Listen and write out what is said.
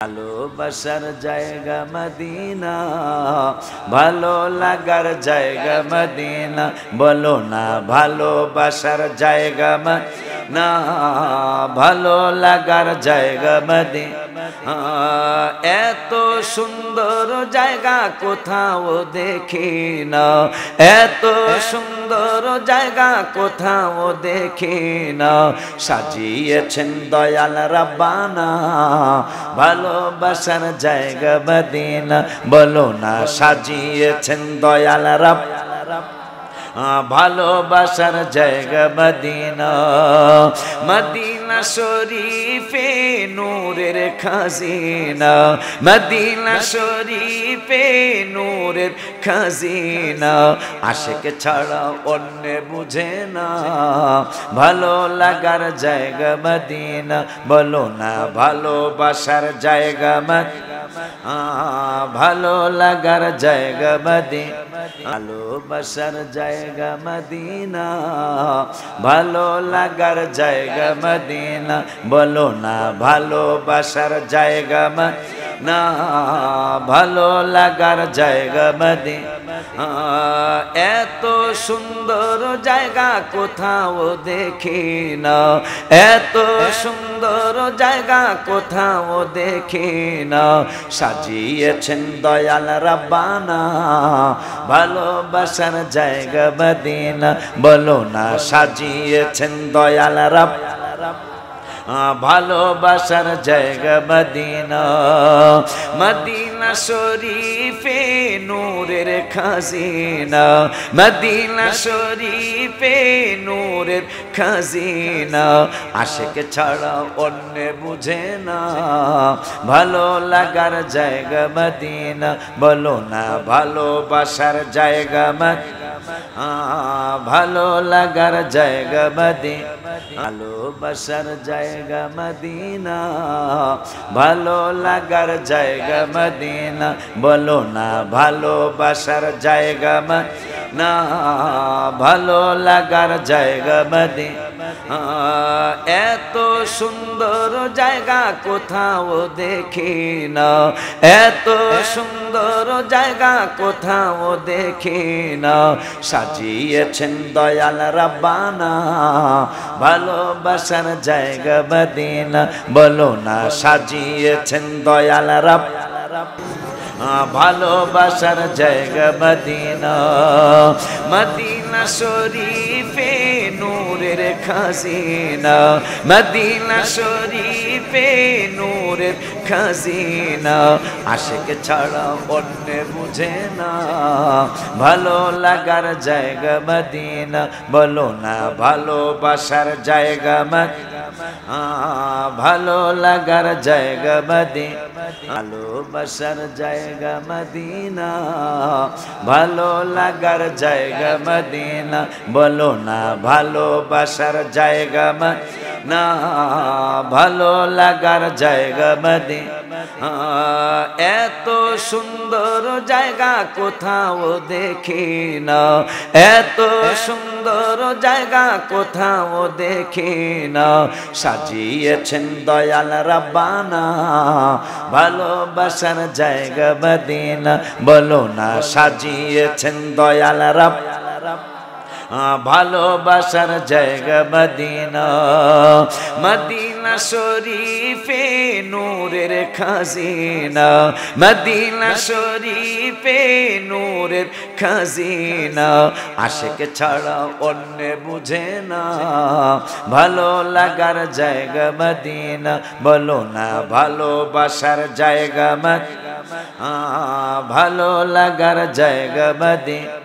ভালোবাসার জায়গা মদিনা, ভালো লাগার জায়গা মদিনা, বলো না ভালোবাসার জায়গা মদিনা, ভালো লাগার জায়গা মদিনা। এত সুন্দর জায়গা কোথাও দেখি না, এত সুন্দর জায়গা কোথাও দেখি না, সাজিয়েছেন দয়াল রাব্বানা ভালোবাসার জায়গা মদিনা, বলো না সাজিয়েছেন দয়াল রাব্বানা ভালোবাসার জায়গা মদিনা। মদিনা শরীফে নূরের খাজিনা, মদিনা শরীফে নূরের খাজিনা, আশিক ছাড়া অন্য বুঝে না ভালো লাগার জায়গা মদিনা, বলো না ভালোবাসার জায়গা মদিনা, ভালো লাগার জায়গা মদিনা, ভালোবাসার জায়গা মদিনা, ভালো লাগার জায়গা মদিনা, বলো না ভালোবাসার জায়গা মদিনা, ভালো লাগার জায়গা মদিনা। এত সুন্দর জায়গা কোথাও দেখি না, এত সুন্দর জায়গা কোথাও দেখি না, সাজিয়েছেন দয়াল রাব্বানা ভালোবাসার জায়গা মদিনা, বলো না সাজিয়েছেন দয়াল রাব্বানা ভালোবাসার জায়গা মদিনা। মদিনা শরীফে নূরের খাজিনা, মদিনা শরীফে নূরের খাজিনা, আশিক ছাড়া অন্য বুঝে না ভালো লাগার জায়গা মদিনা, বলো না ভালোবাসার জায়গা মদিনা, ভালো লাগার জায়গা মদিনা, ভালোবাসার জায়গা মদিনা, ভালো লাগার জায়গা মদিনা, বলো না ভালোবাসার জায়গা মদিনা, ভালো লাগার জায়গা মদিনা। এত সুন্দর জায়গা কোথাও দেখি না, এত সুন্দর জায়গা কোথাও দেখি না, সাজিয়েছেন দয়াল রাব্বানা ভালোবাসার জায়গা মদিনা, বলো না সাজিয়েছেন দয়াল রাব্বানা ভালোবাসার জায়গা মদিনা। মদিনা শরীফে নূরের খাজিনা, মদিনা শরীফে নূরের খাজিনা, আশিক ছাড়া অন্য বুঝে না ভালো লাগার জায়গা মদিনা, বলো না ভালোবাসার জায়গা মদিনা, ভালো লাগার জায়গা মদিনা, ভালোবাসার জায়গা মদিনা, ভালো লাগার জায়গা মদিনা, বলো না ভালোবাসার জায়গা মদিনা, ভালো লাগার জায়গা মদিনা। এত সুন্দর জায়গা কোথাও দেখি না, এত সুন্দর জায়গা কোথাও দেখি না, সাজিয়েছেন দয়াল রাব্বানা ভালোবাসার জায়গা মদিনা, বলো না সাজিয়েছেন দয়াল রাব্বানা ভালোবাসার জায়গা মদিনা। মদিনা শরীফে নূরের খাজিনা, মদিনা শরীফে নূরের খাজিনা, আশিক ছাড়া অন্য বুঝে না ভালো লাগার জায়গা মদিনা, বলো না ভালোবাসার জায়গা মদিনা, ভালো লাগার জায়গা মদিনা।